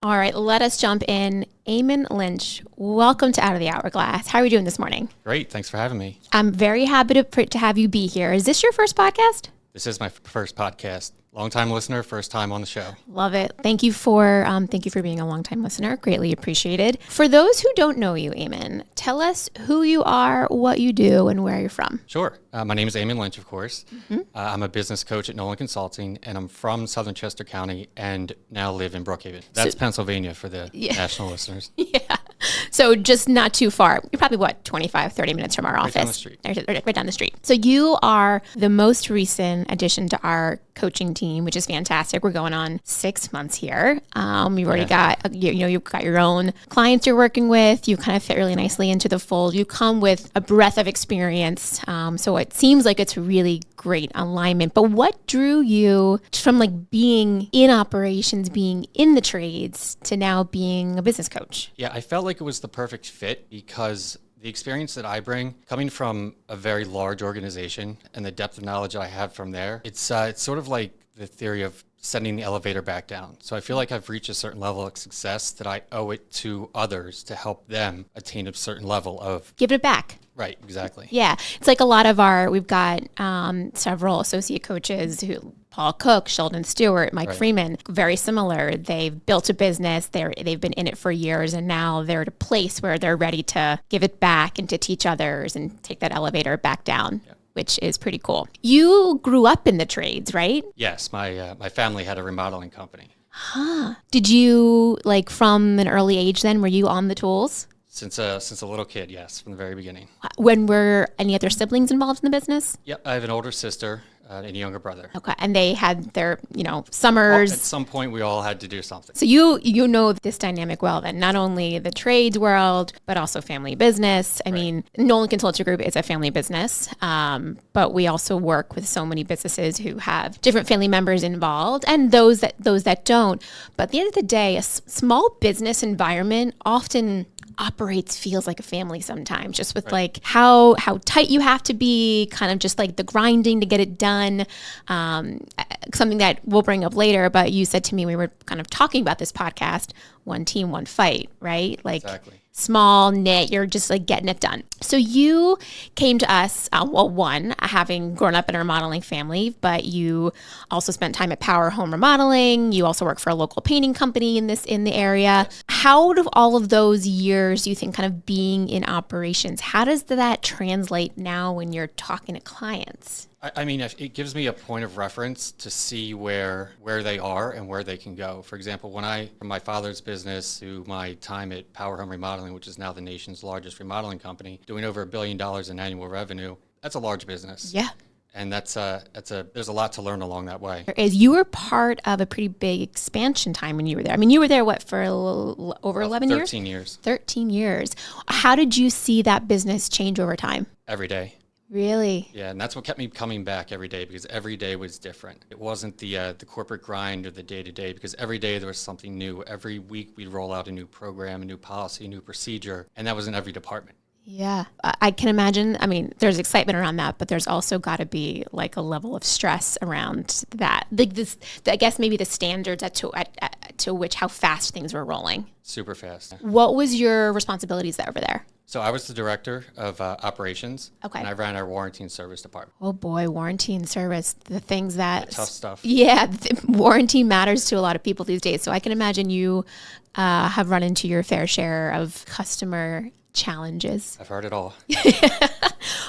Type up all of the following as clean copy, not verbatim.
All right, let us jump in. Eamon Lynch, welcome to Out of the Hourglass. How are we doing this morning? Great. Thanks for having me. I'm very happy to have you be here. Is this your first podcast? This is my first podcast. Long-time listener, first time on the show. Love it. Thank you for being a long-time listener. Greatly appreciated. For those who don't know you, Eamon, tell us who you are, what you do, and where you're from. Sure. My name is Eamon Lynch, of course. I'm a business coach at Nolan Consulting, and I'm from Southern Chester County and now live in Brookhaven. That's Pennsylvania for the national listeners. Yeah. So just not too far. You're probably, 25, 30 minutes from our office? Right down the street. Right down the street. So you are the most recent addition to our coaching team, which is fantastic. We're going on 6 months here. You've already got, you've got your own clients you're working with. You kind of fit really nicely into the fold. You come with a breadth of experience. So it seems like it's really great alignment. But what drew you from being in operations, being in the trades, to now being a business coach? Yeah, I felt like it was the perfect fit because the experience that I bring, coming from a very large organization and the depth of knowledge I have from there, it's sort of like the theory of sending the elevator back down. So I feel like I've reached a certain level of success that I owe it to others to help them attain a certain level of... Give it back. Right, exactly. Yeah. It's like a lot of we've got several associate coaches who... Paul Cook, Sheldon Stewart, Mike Freeman, very similar. They've built a business. They've been in it for years, and now they're at a place where they're ready to give it back and to teach others and take that elevator back down, which is pretty cool. You grew up in the trades, right? Yes, my family had a remodeling company. Huh. Did you, from an early age then, were you on the tools? Since a little kid, yes, from the very beginning. When were any other siblings involved in the business? Yep, I have an older sister and a younger brother. Okay, and they had their, summers. At some point, we all had to do something. So you know this dynamic well then, not only the trades world, but also family business. I mean, Nolan Consulting Group is a family business, but we also work with so many businesses who have different family members involved and those that don't. But at the end of the day, a small business environment often feels like a family sometimes, just with how tight you have to be, kind of just the grinding to get it done. Something that we'll bring up later, but you said to me, we were kind of talking about this podcast, one team, one fight, right? Exactly. Small knit, you're just getting it done. So you came to us, having grown up in a remodeling family, but you also spent time at Power Home Remodeling. You also work for a local painting company in the area. Yes. How do all of those years, do you think, kind of being in operations, how does that translate now when you're talking to clients? I mean, it gives me a point of reference to see where they are and where they can go. For example, from my father's business to my time at Power Home Remodeling, which is now the nation's largest remodeling company, doing over $1 billion in annual revenue, that's a large business. Yeah. And there's a lot to learn along that way. You were part of a pretty big expansion time when you were there. I mean, you were there, for a little over 11 years? 13 years. 13 years. How did you see that business change over time? Every day. Really? Yeah, and that's what kept me coming back every day, because every day was different. It wasn't the corporate grind or the day-to-day, because every day there was something new. Every week we'd roll out a new program, a new policy, a new procedure, and that was in every department. Yeah, I can imagine. I mean, there's excitement around that, but there's also got to be a level of stress around that. I guess maybe the standards to which how fast things were rolling. Super fast. What was your responsibilities over there? So I was the director of operations, okay, and I ran our warranty and service department. Oh boy, warranty and service, the things that... The tough stuff. Yeah, warranty matters to a lot of people these days. So I can imagine you have run into your fair share of customer challenges. I've heard it all.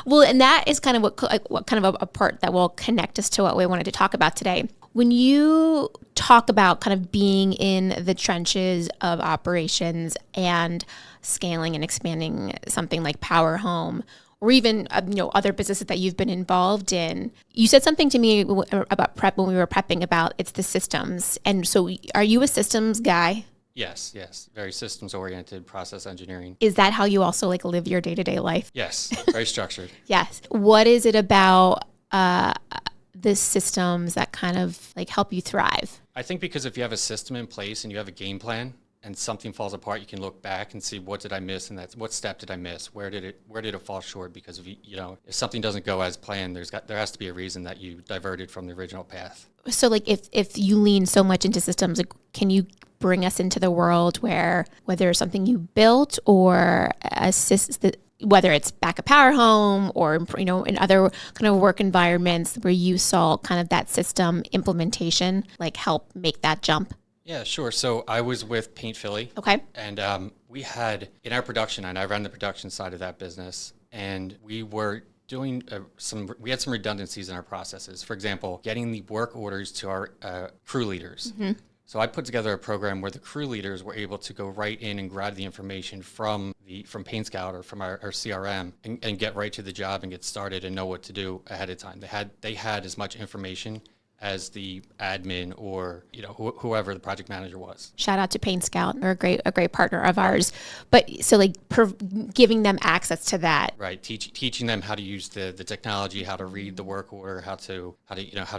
Well, and that is kind of what kind of a part that will connect us to what we wanted to talk about today. When you talk about kind of being in the trenches of operations and scaling and expanding something like Power Home, or even other businesses that you've been involved in, you said something to me about prep when we were prepping about it's the systems. And so, are you a systems guy? Yes. Very systems oriented, process engineering. Is that how you also live your day-to-day life? Yes, very structured. Yes. What is it about the systems that kind of help you thrive? I think because if you have a system in place and you have a game plan, and something falls apart, you can look back and see what did I miss, and what step did I miss? Where did it fall short? Because if something doesn't go as planned, there has to be a reason that you diverted from the original path. So like if you lean so much into systems, like, can you bring us into the world where whether it's something you built or whether it's backup power home or, in other kind of work environments where you saw kind of that system implementation, like help make that jump? Yeah, sure. So I was with Paint Philly. Okay. And we had in our production, and I ran the production side of that business, and we were doing we had some redundancies in our processes. For example, getting the work orders to our crew leaders. Mm-hmm. So I put together a program where the crew leaders were able to go right in and grab the information from Paint Scout or from our CRM and get right to the job and get started and know what to do ahead of time. They had as much information as the admin or whoever the project manager was. Shout out to Paint Scout. They're a great partner of ours. But so like giving them access to that. Right. Teaching them how to use the technology, how to read the work order, how to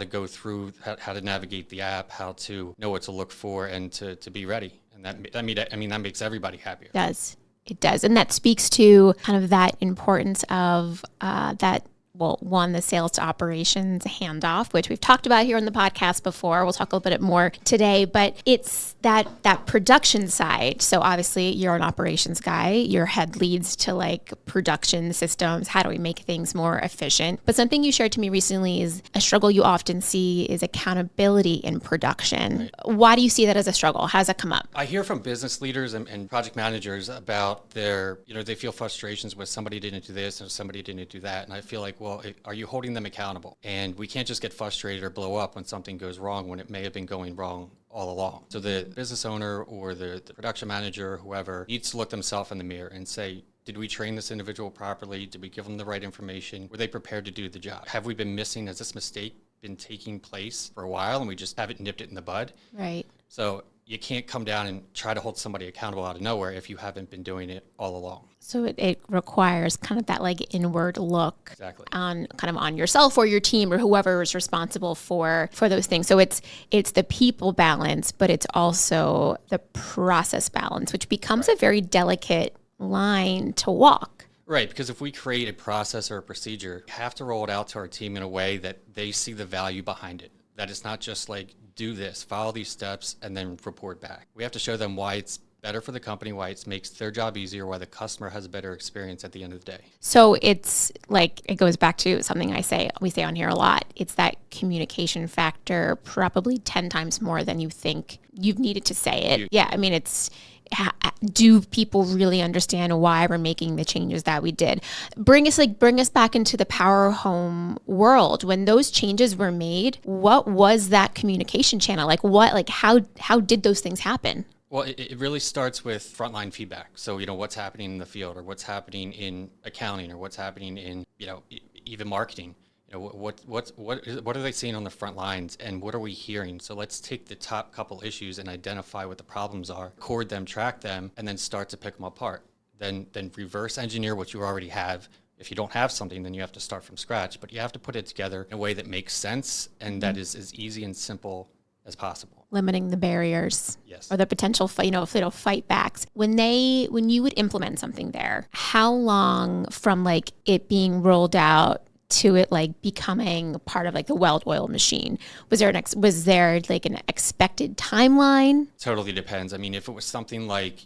go through, how to navigate the app, how to know what to look for and to be ready. And that makes everybody happier. It does. And that speaks to kind of that importance of that. Well, one, the sales to operations handoff, which we've talked about here on the podcast before. We'll talk a little bit more today, but it's that production side. So obviously you're an operations guy. Your head leads to like production systems. How do we make things more efficient? But something you shared to me recently is a struggle you often see is accountability in production. Right. Why do you see that as a struggle? How does that come up? I hear from business leaders and project managers about they feel frustrations with somebody didn't do this and somebody didn't do that. And I feel like, well, are you holding them accountable? And we can't just get frustrated or blow up when something goes wrong when it may have been going wrong all along. So the business owner or the production manager or whoever needs to look themselves in the mirror and say, did we train this individual properly? Did we give them the right information? Were they prepared to do the job? Have we been missing? Has this mistake been taking place for a while and we just haven't nipped it in the bud? Right. So you can't come down and try to hold somebody accountable out of nowhere if you haven't been doing it all along. So it requires kind of that like inward look. Exactly. on yourself or your team or whoever is responsible for those things. So it's the people balance, but it's also the process balance, which becomes a very delicate line to walk. Right, because if we create a process or a procedure, we have to roll it out to our team in a way that they see the value behind it. That it's not just like, do this, follow these steps, and then report back. We have to show them why it's better for the company, why it makes their job easier, why the customer has a better experience at the end of the day. So it's like, it goes back to something we say on here a lot. It's that communication factor, probably 10 times more than you think you've needed to say it. Yeah, I mean, do people really understand why we're making the changes that we did? Bring us back into the Power Home world. When those changes were made, what was that communication channel? How did those things happen? Well, it really starts with frontline feedback. So, what's happening in the field or what's happening in accounting or what's happening in, even marketing. What are they seeing on the front lines and what are we hearing? So let's take the top couple issues and identify what the problems are, record them, track them, and then start to pick them apart. Then reverse engineer what you already have. If you don't have something, then you have to start from scratch, but you have to put it together in a way that makes sense and that is as easy and simple as possible. Limiting the barriers. Yes. Or the potential, fight backs. When you would implement something there, how long from like it being rolled out to it like becoming part of like the well-oiled machine? Was there like an expected timeline? Totally depends. I mean, if it was something like,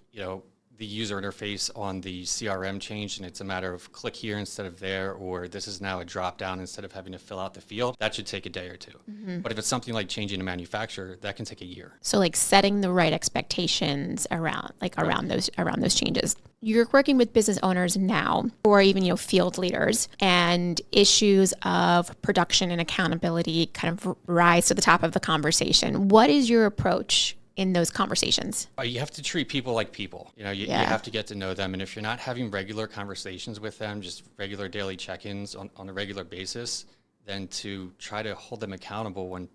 the user interface on the CRM changed and it's a matter of click here instead of there, or this is now a drop down instead of having to fill out the field, that should take a day or two. Mm-hmm. But if it's something like changing a manufacturer, that can take a year. So like setting the right expectations around those changes. You're working with business owners now, or even, field leaders, and issues of production and accountability kind of rise to the top of the conversation. What is your approach in those conversations? You have to treat people like people. You have to get to know them. And if you're not having regular conversations with them, just regular daily check-ins on a regular basis, then to try to hold them accountable when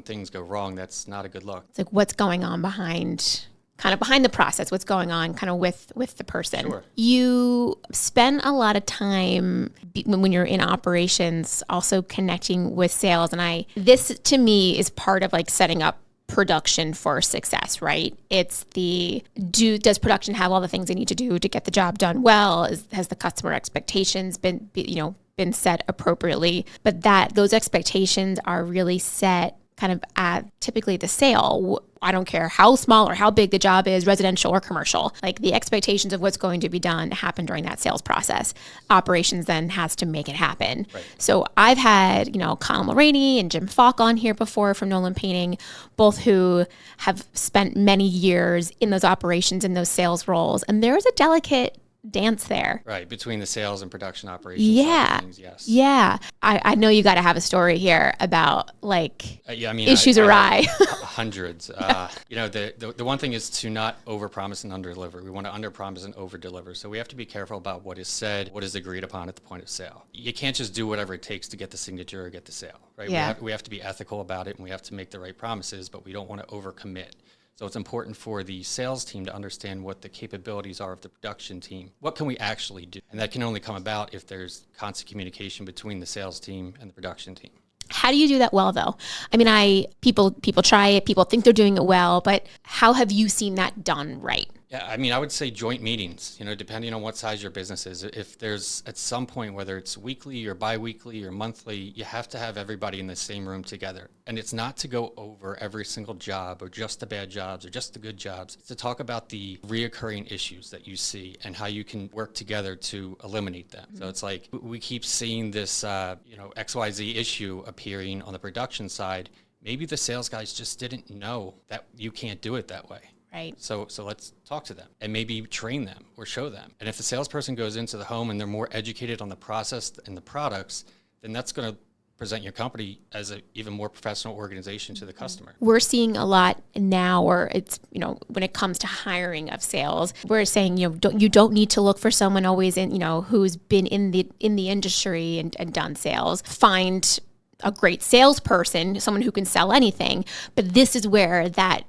things go wrong, that's not a good look. It's like what's going on behind the process, what's going on kind of with the person. Sure. You spend a lot of time when you're in operations also connecting with sales. And this to me is part of like setting up production for success, right? It's does production have all the things they need to do to get the job done well? Has the customer expectations been set appropriately? But those expectations are really set kind of at typically the sale. I don't care how small or how big the job is, residential or commercial. Like the expectations of what's going to be done happen during that sales process. Operations then has to make it happen. Right. So I've had, Kyle Mulroney and Jim Falk on here before from Nolan Painting, both who have spent many years in those operations, in those sales roles. And there's a delicate dance there. Right, between the sales and production operations. Yeah. Things, yes. Yeah. I know you got to have a story here about issues awry. Hundreds. The one thing is to not overpromise and underdeliver. We want to underpromise and overdeliver. So we have to be careful about what is said, what is agreed upon at the point of sale. You can't just do whatever it takes to get the signature or get the sale, right? Yeah. We have to be ethical about it, and we have to make the right promises, but we don't want to overcommit. So it's important for the sales team to understand what the capabilities are of the production team. What can we actually do? And that can only come about if there's constant communication between the sales team and the production team. How do you do that well, though? I mean, people try it, people think they're doing it well, but how have you seen that done right? Yeah, I mean, I would say joint meetings, depending on what size your business is. If there's at some point, whether it's weekly or biweekly or monthly, you have to have everybody in the same room together. And it's not to go over every single job or just the bad jobs or just the good jobs. It's to talk about the reoccurring issues that you see and how you can work together to eliminate them. Mm-hmm. So it's like we keep seeing this, XYZ issue appearing on the production side. Maybe the sales guys just didn't know that you can't do it that way. Right. So let's talk to them and maybe train them or show them. And if the salesperson goes into the home and they're more educated on the process and the products, then that's going to present your company as an even more professional organization to the customer. We're seeing a lot now, or it's, when it comes to hiring of sales, we're saying, you don't need to look for someone always in, who's been in the industry and done sales. Find a great salesperson, someone who can sell anything. But this is where that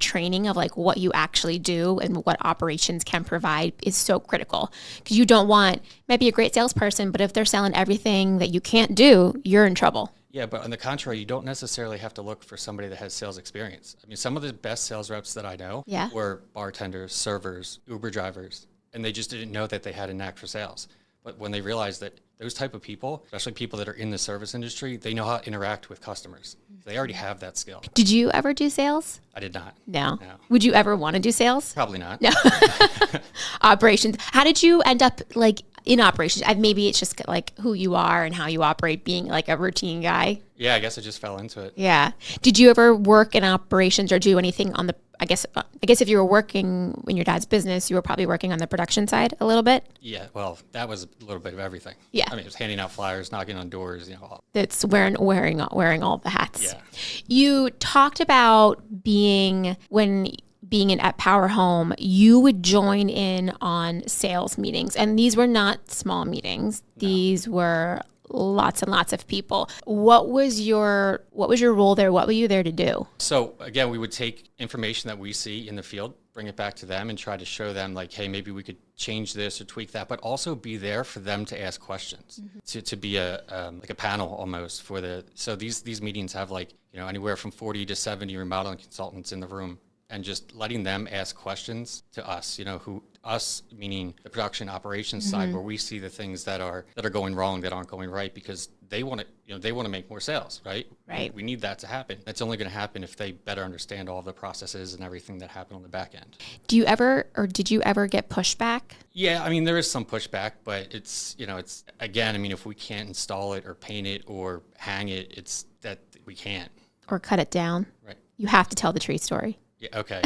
training of like what you actually do and what operations can provide is so critical, because you don't want, might be a great salesperson, but if they're selling everything that you can't do, you're in trouble. Yeah, but on the contrary, you don't necessarily have to look for somebody that has sales experience. I mean, some of the best sales reps that I know were bartenders, servers, Uber drivers, and they just didn't know that they had a knack for sales. But when they realized that those type of people, especially people that are in the service industry, they know how to interact with customers. They already have that skill. Did you ever do sales? I did not. No. Would you ever want to do sales? Probably not. No. Operations. How did you end up in operations? Maybe it's just like who you are and how you operate, being like a routine guy. Yeah, I guess I just fell into it. Yeah. Did you ever work in operations or do anything on the, I guess if you were working in your dad's business, you were probably working on the production side a little bit? Yeah, well, that was a little bit of everything. Yeah. I mean, it was handing out flyers, knocking on doors, It's wearing all the hats. Yeah. You talked about being at Power Home, you would join in on sales meetings. And these were not small meetings. No. These were lots and lots of people. What was your role there? What were you there to do? So again, we would take information that we see in the field, bring it back to them and try to show them like, hey, maybe we could change this or tweak that, but also be there for them to ask questions, to be a panel almost so these meetings have anywhere from 40 to 70 remodeling consultants in the room. And just letting them ask questions to us, us meaning the production operations side, where we see the things that are going wrong, that aren't going right, because they want to make more sales, right? Right. We need that to happen. That's only going to happen if they better understand all the processes and everything that happen on the back end. Did you ever get pushback? Yeah, I mean, there is some pushback, but it's again, I mean, if we can't install it or paint it or hang it, it's that we can't. Or cut it down. Right. You have to tell the tree story. Yeah, okay.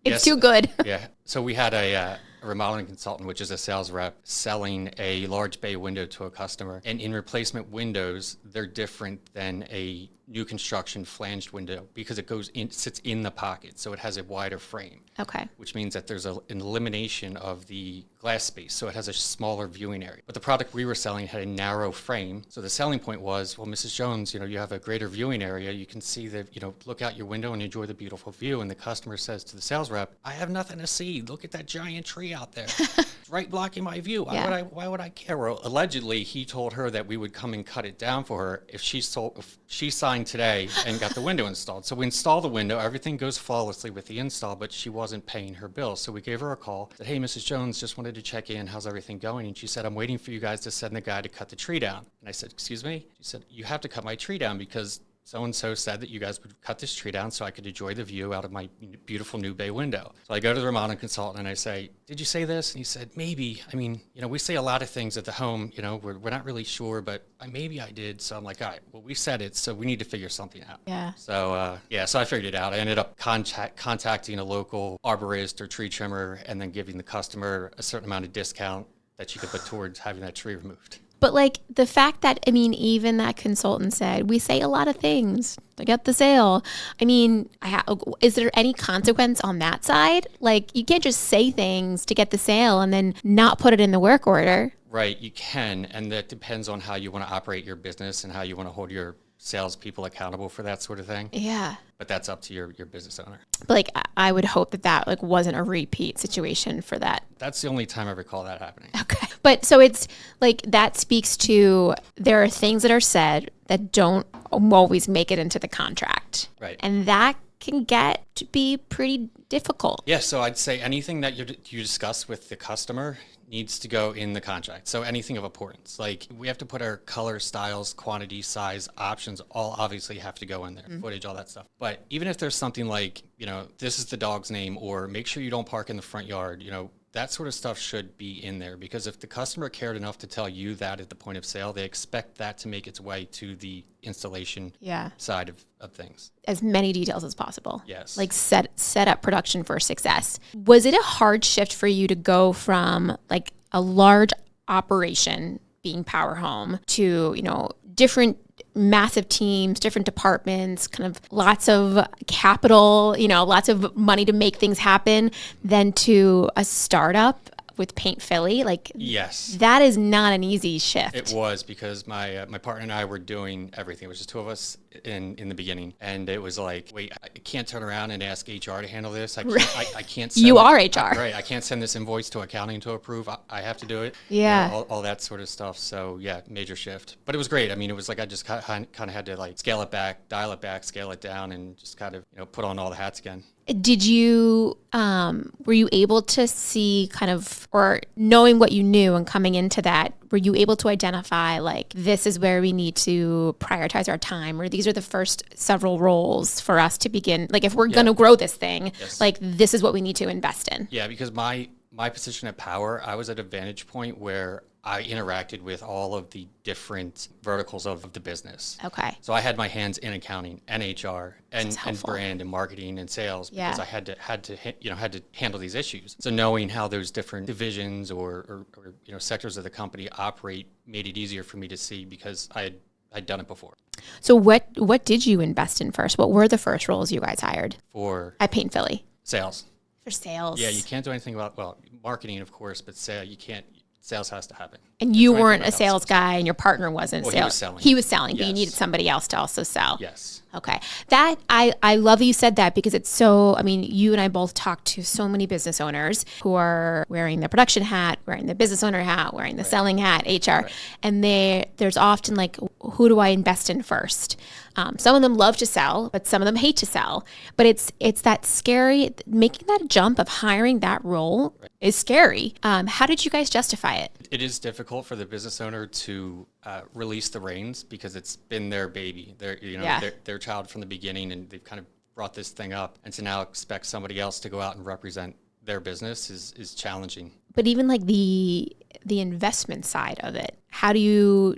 It's too good. Yeah. So we had a remodeling consultant, which is a sales rep, selling a large bay window to a customer. And in replacement windows, they're different than a new construction flanged window because it sits in the pocket. So it has a wider frame. Okay. Which means that there's an elimination of the glass space. So it has a smaller viewing area. But the product we were selling had a narrow frame. So the selling point was, well, Mrs. Jones, you have a greater viewing area. You can see look out your window and enjoy the beautiful view. And the customer says to the sales rep, I have nothing to see. Look at that giant tree out there. It's right blocking my view. Why would I care? Well, allegedly, he told her that we would come and cut it down for her if she signed line today and got the window installed. So we install the window, everything goes flawlessly with the install, but she wasn't paying her bill. So we gave her a call, said, hey, Mrs. Jones, just wanted to check in. How's everything going? And she said, I'm waiting for you guys to send the guy to cut the tree down. And I said, excuse me? She said, you have to cut my tree down because so-and-so said that you guys would cut this tree down so I could enjoy the view out of my beautiful new bay window. So I go to the remodeling consultant and I say, did you say this? And he said, maybe. I mean, we say a lot of things at the home, we're not really sure, but maybe I did. So I'm like, all right, well, we said it, so we need to figure something out. Yeah. So, so I figured it out. I ended up contacting a local arborist or tree trimmer and then giving the customer a certain amount of discount that she could put towards having that tree removed. But like the fact that, even that consultant said, we say a lot of things to get the sale. Is there any consequence on that side? Like you can't just say things to get the sale and then not put it in the work order. Right, you can. And that depends on how you want to operate your business and how you want to hold your salespeople accountable for that sort of thing. Yeah. But that's up to your business owner. But like, I would hope that wasn't a repeat situation for that. That's the only time I recall that happening. Okay. But so it's like, that speaks to, there are things that are said that don't always make it into the contract. Right. And that can get to be pretty difficult. Yeah. So I'd say anything that you discuss with the customer needs to go in the contract. So anything of importance, like we have to put our color, styles, quantity, size, options, all obviously have to go in there, footage, all that stuff. But even if there's something like, this is the dog's name, or make sure you don't park in the front yard, that sort of stuff should be in there, because if the customer cared enough to tell you that at the point of sale, they expect that to make its way to the installation side of things. As many details as possible. Yes. Like set up production for success. Was it a hard shift for you to go from like a large operation being Power Home to, different massive teams, different departments, kind of lots of capital, lots of money to make things happen, than to a startup with Paint Philly? Like, yes, that is not an easy shift. It was, because my partner and I were doing everything. It was just two of us in the beginning, and it was like, wait, I can't turn around and ask HR to handle this. I can't send you are HR. Right. I can't send this invoice to accounting to approve. I have to do it. Yeah. All that sort of stuff. So yeah, major shift. But it was great. It was like I just kind of had to like scale it back, dial it back, scale it down, and just kind of put on all the hats again. Did you, were you able to see kind of, or knowing what you knew and coming into that, were you able to identify like, this is where we need to prioritize our time, or these are the first several roles for us to begin? Like if we're going to grow this thing, like this is what we need to invest in. Yeah, because my position at Power, I was at a vantage point where I interacted with all of the different verticals of the business. Okay. So I had my hands in accounting and HR and brand and marketing and sales, because I had to handle these issues. So knowing how those different divisions or sectors of the company operate made it easier for me to see, because I'd done it before. So what did you invest in first? What were the first roles you guys hired at Paint Philly? Sales. For sales. Yeah, you can't do anything about marketing, of course, but you can't. Sales has to happen. And you weren't a sales guy, and your partner wasn't sales. He was selling. He was selling, but you needed somebody else to also sell. Yes. Okay. That, I love that you said that, because it's so, you and I both talk to so many business owners who are wearing the production hat, wearing the business owner hat, wearing the selling hat, HR. And there's often like, who do I invest in first? Some of them love to sell, but some of them hate to sell. But it's that scary, making that jump of hiring that role is scary. How did you guys justify it? It is difficult for the business owner to release the reins, because it's been their baby, their child from the beginning, and they've kind of brought this thing up. And to now expect somebody else to go out and represent their business is challenging. But even like the investment side of it, how do you,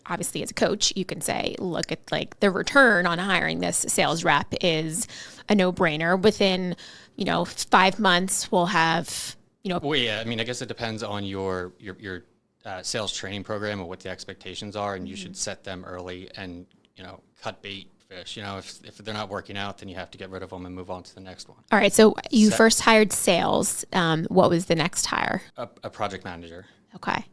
obviously as a coach, you can say, look at like the return on hiring this sales rep is a no-brainer. Within, 5 months we'll have, Well, yeah, I guess it depends on your sales training program and what the expectations are, and you should set them early and, cut bait fish. If they're not working out, then you have to get rid of them and move on to the next one. All right. So you first hired sales. What was the next hire? A project manager. Okay.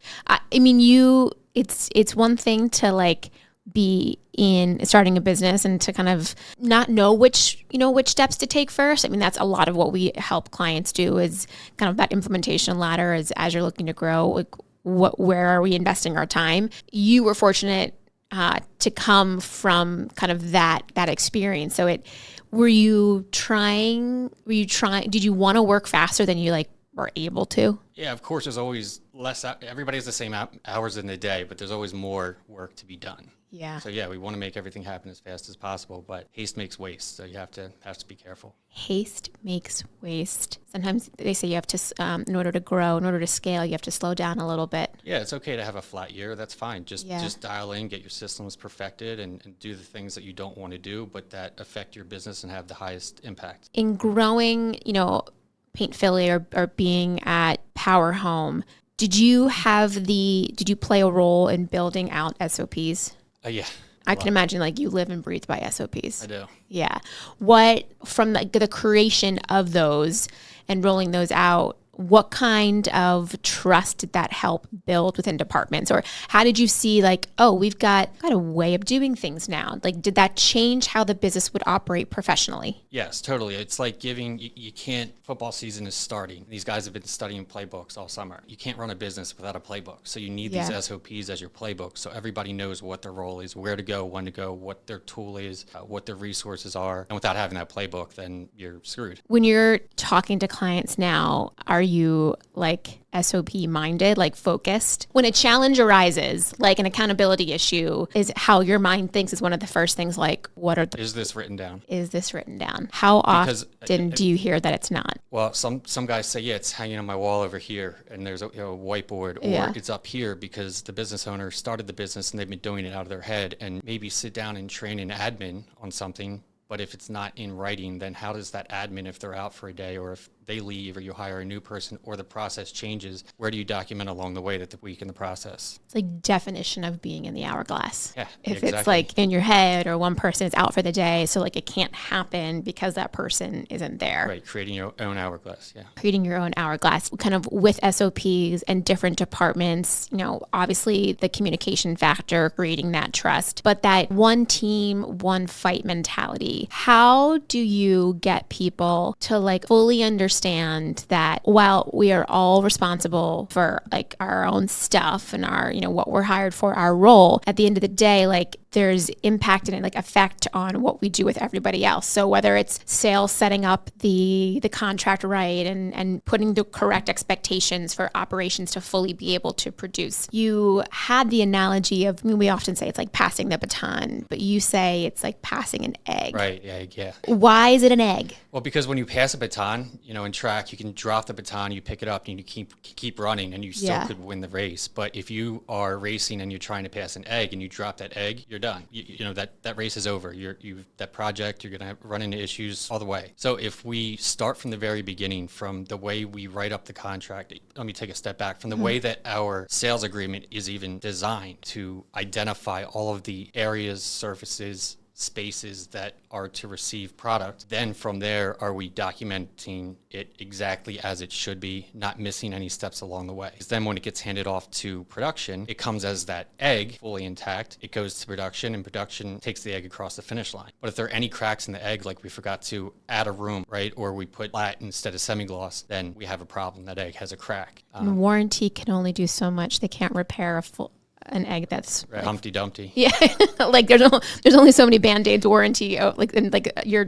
It's one thing to like be in starting a business and to kind of not know which steps to take first. That's a lot of what we help clients do, is kind of that implementation ladder as you're looking to grow, like where are we investing our time? You were fortunate to come from kind of that experience. So did you want to work faster than you like were able to? Yeah, of course, there's always less, everybody has the same hours in the day, but there's always more work to be done. Yeah. So yeah, we want to make everything happen as fast as possible, but haste makes waste. So you have to be careful. Haste makes waste. Sometimes they say you have to, in order to grow, in order to scale, you have to slow down a little bit. Yeah, it's okay to have a flat year. That's fine. Just dial in, get your systems perfected, and do the things that you don't want to do, but that affect your business and have the highest impact. In growing, Paint Philly or being at Power Home, did you play a role in building out SOPs? Yeah. I can imagine like you live and breathe by SOPs. I do. Yeah. What, from the creation of those and rolling those out, what kind of trust did that help build within departments? Or how did you see like, oh, we've got a way of doing things now? Like, did that change how the business would operate professionally? Yes, totally. It's like you can't, football season is starting. These guys have been studying playbooks all summer. You can't run a business without a playbook. So you need these SOPs as your playbook. So everybody knows what their role is, where to go, when to go, what their tool is, what their resources are. And without having that playbook, then you're screwed. When you're talking to clients now, are you like SOP minded, like focused? When a challenge arises, like an accountability issue, is how your mind thinks is one of the first things, like, is this written down? Is this written down? How often do you hear that it's not? Well, some guys say, yeah, it's hanging on my wall over here, and there's a whiteboard, or it's up here because the business owner started the business and they've been doing it out of their head, and maybe sit down and train an admin on something. But if it's not in writing, then how does that admin, if they're out for a day, or if they leave, or you hire a new person, or the process changes, where do you document along the way that the week in the process? It's like definition of being in the hourglass. Yeah, if exactly. It's like in your head, or one person is out for the day, so like it can't happen because that person isn't there. Right, creating your own hourglass, yeah. Creating your own hourglass, kind of with SOPs and different departments, obviously the communication factor, creating that trust, but that one team, one fight mentality. How do you get people to like fully understand that while we are all responsible for like our own stuff and our, what we're hired for, our role, at the end of the day, like there's impact and like effect on what we do with everybody else. So whether it's sales setting up the contract right and putting the correct expectations for operations to fully be able to produce. You had the analogy of, we often say it's like passing the baton, but you say it's like passing an egg. Right, egg, yeah. Why is it an egg? Well, because when you pass a baton, in track, you can drop the baton, you pick it up, and you keep running, and you still could win the race. But if you are racing and you're trying to pass an egg and you drop that egg, you're done. That race is over. That project, you're going to run into issues all the way. So if we start from the very beginning, from the way we write up the contract, let me take a step back, from the way that our sales agreement is even designed to identify all of the areas, surfaces, spaces that are to receive product. Then from there, are we documenting it exactly as it should be, not missing any steps along the way? Because then when it gets handed off to production, it comes as that egg fully intact. It goes to production, and production takes the egg across the finish line. But if there are any cracks in the egg, like we forgot to add a room, right, or we put flat instead of semi-gloss, then we have a problem. That egg has a crack. Warranty can only do so much. They can't repair an egg that's right, Humpty Dumpty. Yeah, like there's only so many Band-Aids warranty. Your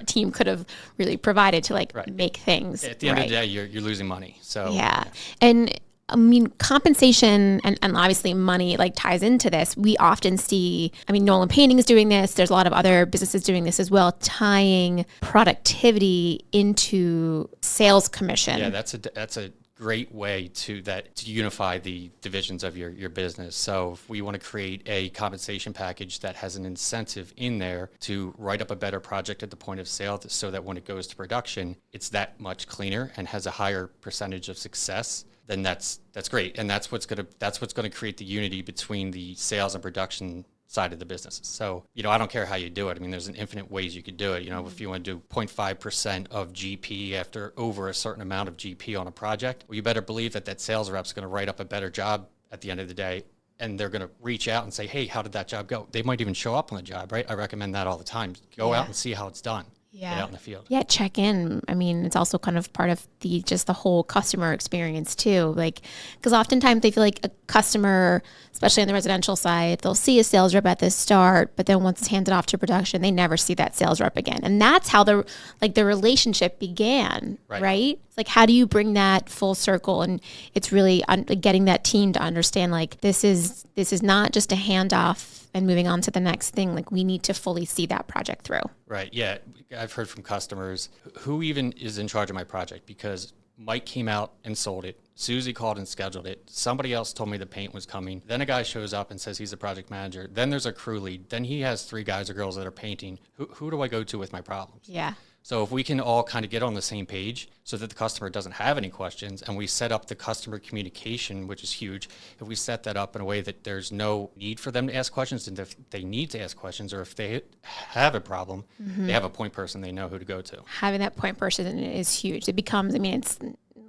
team could have really provided to make things. At the end of the day, you're losing money. So yeah. And I mean, compensation and obviously money ties into this. We often see, Nolan Painting is doing this. There's a lot of other businesses doing this as well, tying productivity into sales commission. Yeah, that's a great way to unify the divisions of your business. So if we want to create a compensation package that has an incentive in there to write up a better project at the point of sale, so that when it goes to production, it's that much cleaner and has a higher percentage of success, then that's great. And that's what's going to create the unity between the sales and production side of the business. So, I don't care how you do it. There's an infinite ways you could do it. If you want to do 0.5% of GP after over a certain amount of GP on a project, well, you better believe that sales rep's going to write up a better job at the end of the day. And they're going to reach out and say, hey, how did that job go? They might even show up on the job, right? I recommend that all the time. Go out and see how it's done. get out in the field. Yeah, check in. I mean, it's also kind of part of the whole customer experience too. Like, because oftentimes they feel like a customer, especially on the residential side, they'll see a sales rep at the start, but then once it's handed off to production, they never see that sales rep again. And that's how the relationship began, right? It's like, how do you bring that full circle? And it's really getting that team to understand, like, this is not just a handoff and moving on to the next thing. Like, we need to fully see that project through. Right. Yeah. I've heard from customers, who even is in charge of my project? Because Mike came out and sold it. Susie called and scheduled it. Somebody else told me the paint was coming. Then a guy shows up and says he's a project manager. Then there's a crew lead. Then he has 3 guys or girls that are painting. Who do I go to with my problems? Yeah. So if we can all kind of get on the same page so that the customer doesn't have any questions, and we set up the customer communication, which is huge, if we set that up in a way that there's no need for them to ask questions, and if they need to ask questions, or if they have a problem, they have a point person they know who to go to. Having that point person is huge. It becomes, I mean, it's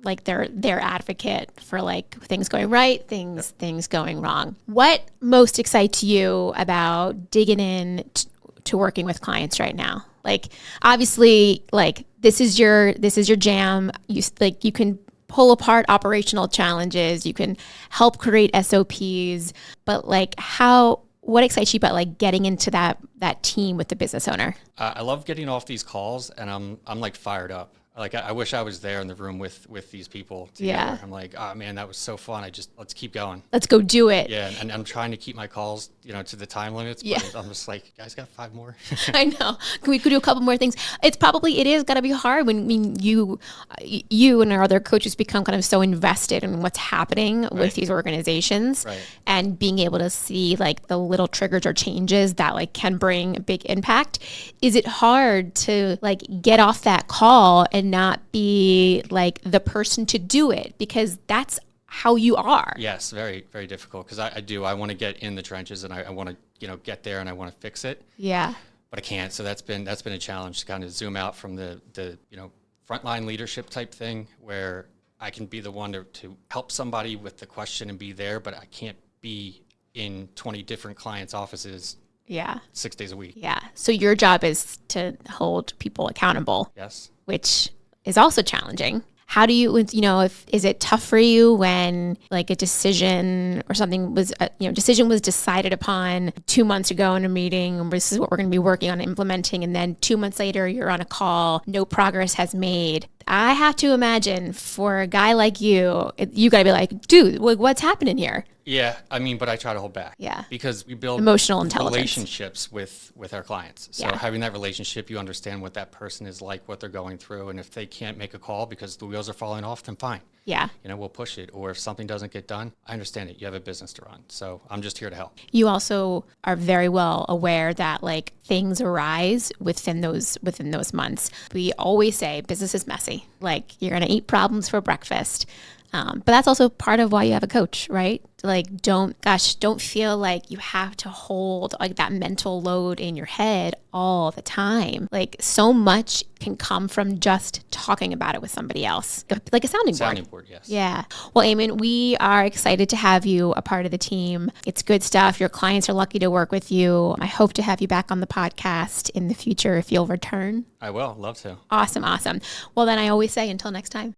like their advocate for like things going right, things going wrong. What most excites you about digging in to working with clients right now? Like, obviously, like, this is your jam. You can pull apart operational challenges. You can help create SOPs. But like, what excites you about like getting into that team with the business owner? I love getting off these calls, and I'm like fired up. Like, I wish I was there in the room with these people together. Yeah. I'm like, oh man, that was so fun. Let's keep going. Let's go do it. Yeah. And I'm trying to keep my calls, to the time limits. But I'm just like, guys, got 5 more. I know. We could do a couple more things. It is got to be hard when you and our other coaches become kind of so invested in what's happening with these organizations, and being able to see like the little triggers or changes that like can bring a big impact. Is it hard to like get off that call and not be like the person to do it, because that's how you are? Yes, very, very difficult, because I want to get in the trenches, and I want to get there, and I want to fix it. Yeah. But I can't. So that's been a challenge to kind of zoom out from the frontline leadership type thing, where I can be the one to help somebody with the question and be there, but I can't be in 20 different clients' offices 6 days a week. Yeah. So your job is to hold people accountable. Yes. Which is also challenging. How do you, is it tough for you when like a decision or something was, decision was decided upon 2 months ago in a meeting, and this is what we're going to be working on implementing, and then 2 months later you're on a call, no progress has made. I have to imagine for a guy like you, you got to be like, dude, what's happening here? Yeah, I mean, but I try to hold back. Yeah. Because we build emotional intelligence relationships with our clients. So having that relationship, you understand what that person is like, what they're going through, and if they can't make a call because the wheels are falling off, then fine. Yeah. We'll push it. Or if something doesn't get done, I understand it. You have a business to run. So I'm just here to help. You also are very well aware that like things arise within those months. We always say business is messy. Like, you're going to eat problems for breakfast. But that's also part of why you have a coach, right? Like, don't feel like you have to hold like that mental load in your head all the time. Like, so much can come from just talking about it with somebody else, like a sounding board. Sounding board, yes. Yeah. Well, Eamon, we are excited to have you a part of the team. It's good stuff. Your clients are lucky to work with you. I hope to have you back on the podcast in the future if you'll return. I will. Love to. Awesome. Well, then I always say until next time.